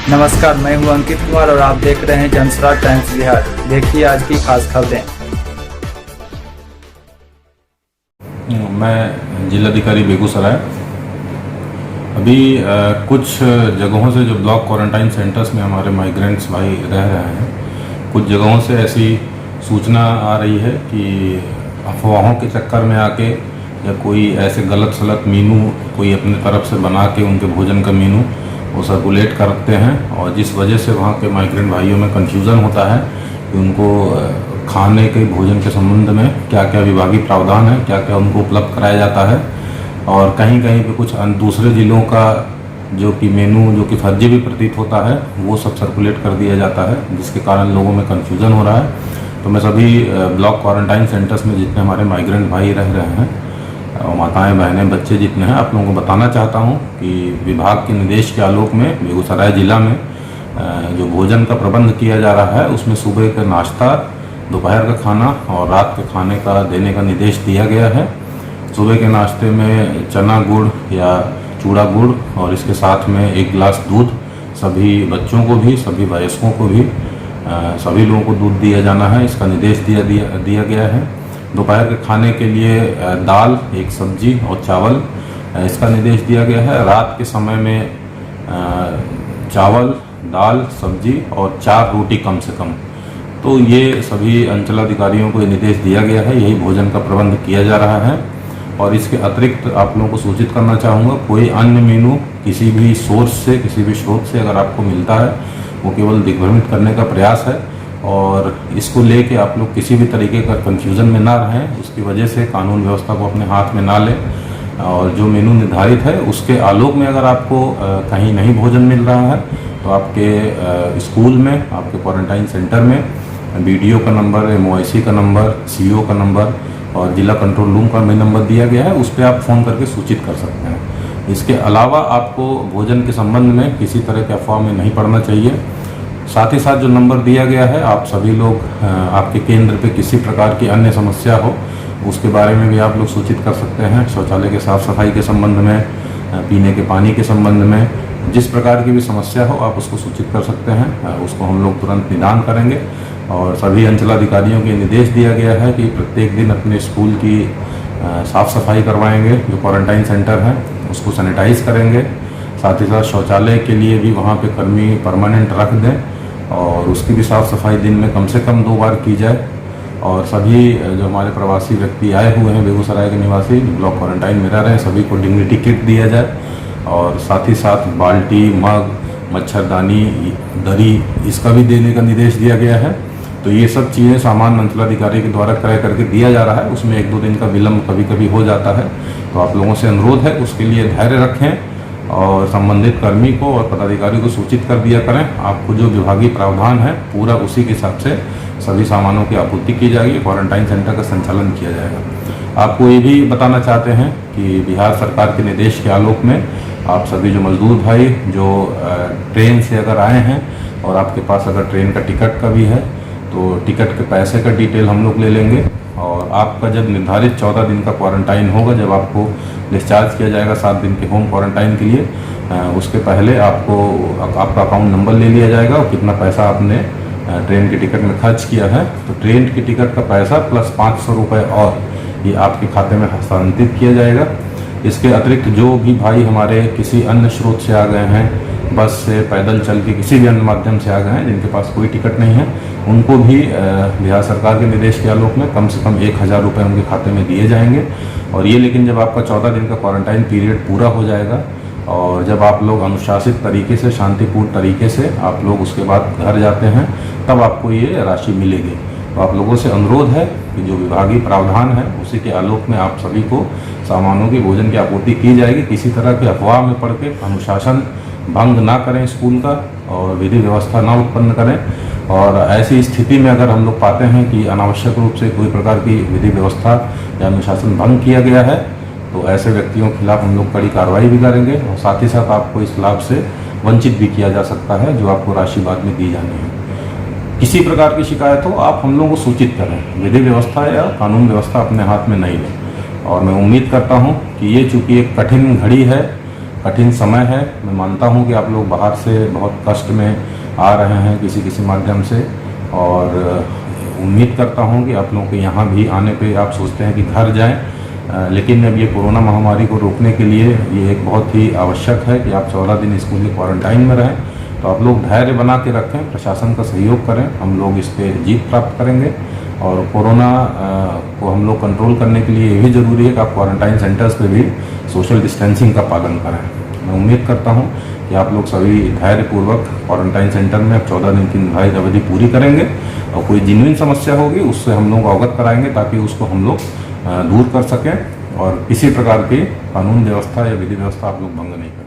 नमस्कार, मैं हूं अंकित कुमार और आप देख रहे हैं जनसराज टाइम्स बिहार। देखिए आज की खास खबरें। मैं जिलाधिकारी बेगूसराय। अभी कुछ जगहों से जो ब्लॉक क्वारंटाइन सेंटर्स में हमारे माइग्रेंट्स भाई रह रहे हैं, कुछ जगहों से ऐसी सूचना आ रही है कि अफवाहों के चक्कर में आके या कोई ऐसे गलत सलत मीनू कोई अपनी तरफ से बना के उनके भोजन का मीनू वो सर्कुलेट करते हैं, और जिस वजह से वहाँ के माइग्रेंट भाइयों में कन्फ्यूज़न होता है कि उनको खाने के भोजन के संबंध में क्या क्या विभागीय प्रावधान है, क्या क्या उनको उपलब्ध कराया जाता है, और कहीं कहीं पे कुछ दूसरे ज़िलों का जो कि मेनू जो कि फर्जी भी प्रतीत होता है वो सब सर्कुलेट कर दिया जाता है, जिसके कारण लोगों में कन्फ्यूज़न हो रहा है। तो मैं सभी ब्लॉक क्वारंटाइन सेंटर्स में जितने हमारे माइग्रेंट भाई रह रहे हैं, माताएं बहनें बच्चे जितने हैं, आप लोगों को बताना चाहता हूं कि विभाग के निर्देश के आलोक में बेगूसराय ज़िला में जो भोजन का प्रबंध किया जा रहा है उसमें सुबह का नाश्ता, दोपहर का खाना और रात के खाने का देने का निर्देश दिया गया है। सुबह के नाश्ते में चना गुड़ या चूड़ा गुड़ और इसके साथ में 1 गिलास दूध, सभी बच्चों को भी सभी वयस्कों को भी सभी लोगों को दूध दिया जाना है, इसका निर्देश दिया गया है। दोपहर के खाने के लिए दाल, 1 सब्जी और चावल, इसका निर्देश दिया गया है। रात के समय में चावल, दाल, सब्जी और 4 रोटी कम से कम। तो ये सभी अंचलाधिकारियों को ये निर्देश दिया गया है, यही भोजन का प्रबंध किया जा रहा है। और इसके अतिरिक्त आप लोगों को सूचित करना चाहूँगा, कोई अन्य मेनू किसी भी सोर्स से, किसी भी स्रोत से अगर आपको मिलता है, वो केवल दिग्भ्रमित करने का प्रयास है, और इसको लेके आप लोग किसी भी तरीके का कन्फ्यूज़न में ना रहें, उसकी वजह से कानून व्यवस्था को अपने हाथ में ना लें। और जो मेनू निर्धारित है उसके आलोक में अगर आपको कहीं नहीं भोजन मिल रहा है तो आपके स्कूल में, आपके क्वारंटाइन सेंटर में BDO का नंबर, MOIC का नंबर, CO का नंबर और जिला कंट्रोल रूम का भी नंबर दिया गया है, उस पर आप फ़ोन करके सूचित कर सकते हैं। इसके अलावा आपको भोजन के संबंध में किसी तरह के अफवाह में नहीं पड़ना चाहिए। साथ ही साथ जो नंबर दिया गया है, आप सभी लोग आपके केंद्र पे किसी प्रकार की अन्य समस्या हो उसके बारे में भी आप लोग सूचित कर सकते हैं। शौचालय के साफ़ सफाई के संबंध में, पीने के पानी के संबंध में, जिस प्रकार की भी समस्या हो आप उसको सूचित कर सकते हैं, उसको हम लोग तुरंत निदान करेंगे। और सभी अंचलाधिकारियों को निर्देश दिया गया है कि प्रत्येक दिन अपने स्कूल की साफ़ सफाई करवाएंगे, जो क्वारंटाइन सेंटर है उसको सैनिटाइज़ करेंगे। साथ ही साथ शौचालय के लिए भी वहाँ पे कर्मी परमानेंट रख दें और उसकी भी साफ़ सफाई दिन में कम से कम 2 बार की जाए। और सभी जो हमारे प्रवासी व्यक्ति आए हुए हैं, बेगूसराय के निवासी ब्लॉक क्वारंटाइन में रह रहे हैं, सभी को डिग्निटी किट दिया जाए। और साथ ही साथ बाल्टी, मग, मच्छरदानी, दरी, इसका भी देने का निर्देश दिया गया है। तो ये सब चीज़ें सामान्य अंचलाधिकारी के द्वारा क्रय करके दिया जा रहा है, उसमें 1-2 दिन का विलम्ब कभी कभी हो जाता है। तो आप लोगों से अनुरोध है उसके लिए धैर्य रखें और संबंधित कर्मी को और पदाधिकारी को सूचित कर दिया करें। आपको जो विभागीय प्रावधान है पूरा उसी के हिसाब से सभी सामानों की आपूर्ति की जाएगी, क्वारंटाइन सेंटर का संचालन किया जाएगा। आपको ये भी बताना चाहते हैं कि बिहार सरकार के निर्देश के आलोक में आप सभी जो मजदूर भाई जो ट्रेन से अगर आए हैं और आपके पास अगर ट्रेन का टिकट का भी है तो टिकट के पैसे का डिटेल हम लोग ले लेंगे। और आपका जब निर्धारित 14 दिन का क्वारंटाइन होगा, जब आपको डिस्चार्ज किया जाएगा 7 दिन के होम क्वारंटाइन के लिए, उसके पहले आपका अकाउंट नंबर ले लिया जाएगा और कितना पैसा आपने ट्रेन के टिकट में खर्च किया है, तो ट्रेन के टिकट का पैसा प्लस 500 रुपये और ये आपके खाते में हस्तांतरित किया जाएगा। इसके अतिरिक्त जो भी भाई हमारे किसी अन्य स्रोत से आ गए हैं, बस से, पैदल चल के किसी भी अन्य माध्यम से आ गए हैं, जिनके पास कोई टिकट नहीं है, उनको भी बिहार सरकार के निर्देश के आलोक में कम से कम 1000 रुपये उनके खाते में दिए जाएंगे। और ये लेकिन जब आपका 14 दिन का क्वारंटाइन पीरियड पूरा हो जाएगा और जब आप लोग अनुशासित तरीके से, शांतिपूर्ण तरीके से आप लोग उसके बाद घर जाते हैं, तब आपको ये राशि मिलेगी। तो आप लोगों से अनुरोध है कि जो विभागीय प्रावधान है उसी के आलोक में आप सभी को सामानों की, भोजन की आपूर्ति की जाएगी। किसी तरह के अफवाह में पड़ के अनुशासन भंग ना करें स्कूल का और विधि व्यवस्था ना उत्पन्न करें। और ऐसी स्थिति में अगर हम लोग पाते हैं कि अनावश्यक रूप से कोई प्रकार की विधि व्यवस्था या अनुशासन भंग किया गया है, तो ऐसे व्यक्तियों के खिलाफ हम लोग कड़ी कार्रवाई भी करेंगे और साथ ही साथ आपको इस लाभ से वंचित भी किया जा सकता है जो आपको राशि बाद में दी जानी है। किसी प्रकार की शिकायत हो आप हम लोगों को सूचित करें, विधि व्यवस्था या कानून व्यवस्था अपने हाथ में नहीं लें। और मैं उम्मीद करता हूं कि ये चूँकि एक कठिन घड़ी है, कठिन समय है। मैं मानता हूं कि आप लोग बाहर से बहुत कष्ट में आ रहे हैं किसी माध्यम से, और उम्मीद करता हूं कि आप लोगों के यहाँ भी आने पे आप सोचते हैं कि घर जाएं, लेकिन अब ये कोरोना महामारी को रोकने के लिए ये एक बहुत ही आवश्यक है कि आप 14 दिन स्कूल के क्वारंटाइन में रहें। तो आप लोग धैर्य बना के रखें, प्रशासन का सहयोग करें, हम लोग इस पर जीत प्राप्त करेंगे। और कोरोना को हम लोग कंट्रोल करने के लिए ये भी ज़रूरी है कि आप क्वारंटाइन सेंटर्स पे भी सोशल डिस्टेंसिंग का पालन करें। मैं उम्मीद करता हूं कि आप लोग सभी धैर्यपूर्वक क्वारंटाइन सेंटर में अब 14 दिन की निर्धारित अवधि पूरी करेंगे, और कोई जेन्युइन समस्या होगी उससे हम लोग अवगत कराएंगे ताकि उसको हम लोग दूर कर सकें, और किसी प्रकार की कानून व्यवस्था या विधि व्यवस्था आप लोग भंग नहीं करें।